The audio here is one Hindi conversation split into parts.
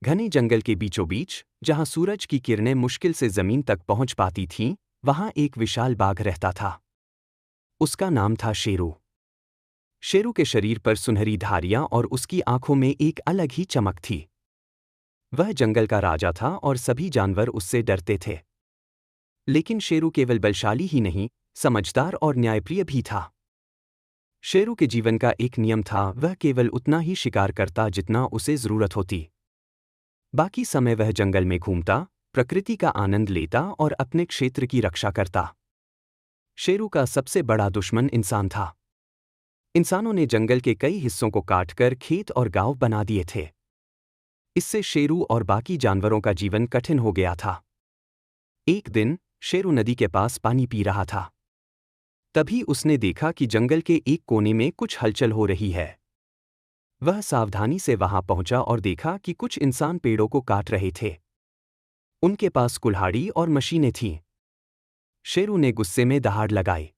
घने जंगल के बीचों बीच, जहां सूरज की किरणें मुश्किल से जमीन तक पहुंच पाती थीं, वहां एक विशाल बाघ रहता था। उसका नाम था शेरू। शेरू के शरीर पर सुनहरी धारियां और उसकी आंखों में एक अलग ही चमक थी। वह जंगल का राजा था और सभी जानवर उससे डरते थे। लेकिन शेरू केवल बलशाली ही नहीं, समझदार और न्यायप्रिय भी था। शेरू के जीवन का एक नियम था, वह केवल उतना ही शिकार करता जितना उसे जरूरत होती। बाकी समय वह जंगल में घूमता, प्रकृति का आनंद लेता और अपने क्षेत्र की रक्षा करता। शेरू का सबसे बड़ा दुश्मन इंसान था। इंसानों ने जंगल के कई हिस्सों को काटकर खेत और गांव बना दिए थे। इससे शेरू और बाकी जानवरों का जीवन कठिन हो गया था। एक दिन शेरू नदी के पास पानी पी रहा था। तभी उसने देखा कि जंगल के एक कोने में कुछ हलचल हो रही है। वह सावधानी से वहां पहुंचा और देखा कि कुछ इंसान पेड़ों को काट रहे थे। उनके पास कुल्हाड़ी और मशीनें थीं। शेरू ने गुस्से में दहाड़ लगाई।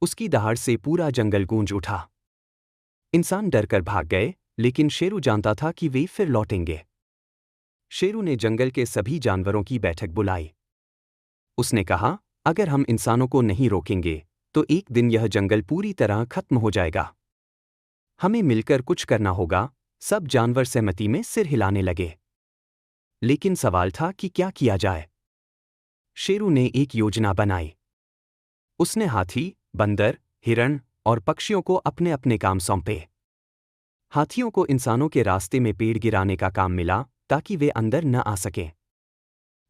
उसकी दहाड़ से पूरा जंगल गूंज उठा। इंसान डरकर भाग गए, लेकिन शेरू जानता था कि वे फिर लौटेंगे। शेरू ने जंगल के सभी जानवरों की बैठक बुलाई। उसने कहा, अगर हम इंसानों को नहीं रोकेंगे, तो एक दिन यह जंगल पूरी तरह खत्म हो जाएगा। हमें मिलकर कुछ करना होगा। सब जानवर सहमति में सिर हिलाने लगे। लेकिन सवाल था कि क्या किया जाए। शेरू ने एक योजना बनाई। उसने हाथी, बंदर, हिरण और पक्षियों को अपने अपने काम सौंपे। हाथियों को इंसानों के रास्ते में पेड़ गिराने का काम मिला, ताकि वे अंदर न आ सकें।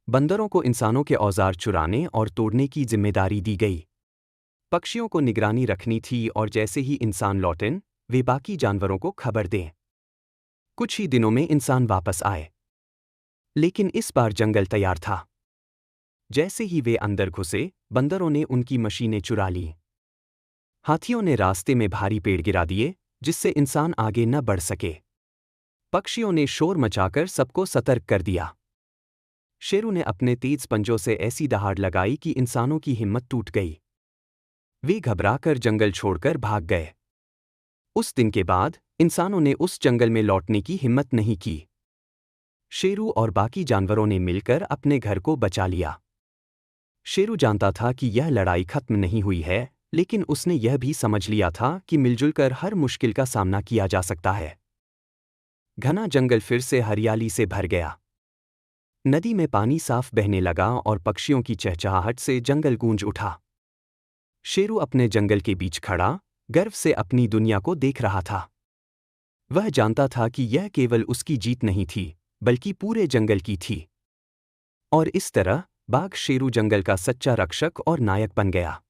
बंदरों को इंसानों के औजार चुराने और तोड़ने की जिम्मेदारी दी गई। पक्षियों को निगरानी रखनी थी और जैसे ही इंसान लौटें, वे बाकी जानवरों को खबर दें। कुछ ही दिनों में इंसान वापस आए। लेकिन इस बार जंगल तैयार था। जैसे ही वे अंदर घुसे, बंदरों ने उनकी मशीनें चुरा लीं। हाथियों ने रास्ते में भारी पेड़ गिरा दिए, जिससे इंसान आगे न बढ़ सके। पक्षियों ने शोर मचाकर सबको सतर्क कर दिया। शेरू ने अपने तेज पंजों से ऐसी दहाड़ लगाई कि इंसानों की हिम्मत टूट गई। वे घबराकर जंगल छोड़कर भाग गए। उस दिन के बाद इंसानों ने उस जंगल में लौटने की हिम्मत नहीं की। शेरू और बाकी जानवरों ने मिलकर अपने घर को बचा लिया। शेरू जानता था कि यह लड़ाई खत्म नहीं हुई है, लेकिन उसने यह भी समझ लिया था कि मिलजुल कर हर मुश्किल का सामना किया जा सकता है। घना जंगल फिर से हरियाली से भर गया। नदी में पानी साफ बहने लगा और पक्षियों की चहचहाहट से जंगल गूंज उठा। शेरू अपने जंगल के बीच खड़ा, गर्व से अपनी दुनिया को देख रहा था। वह जानता था कि यह केवल उसकी जीत नहीं थी, बल्कि पूरे जंगल की थी। और इस तरह बाघ शेरू जंगल का सच्चा रक्षक और नायक बन गया।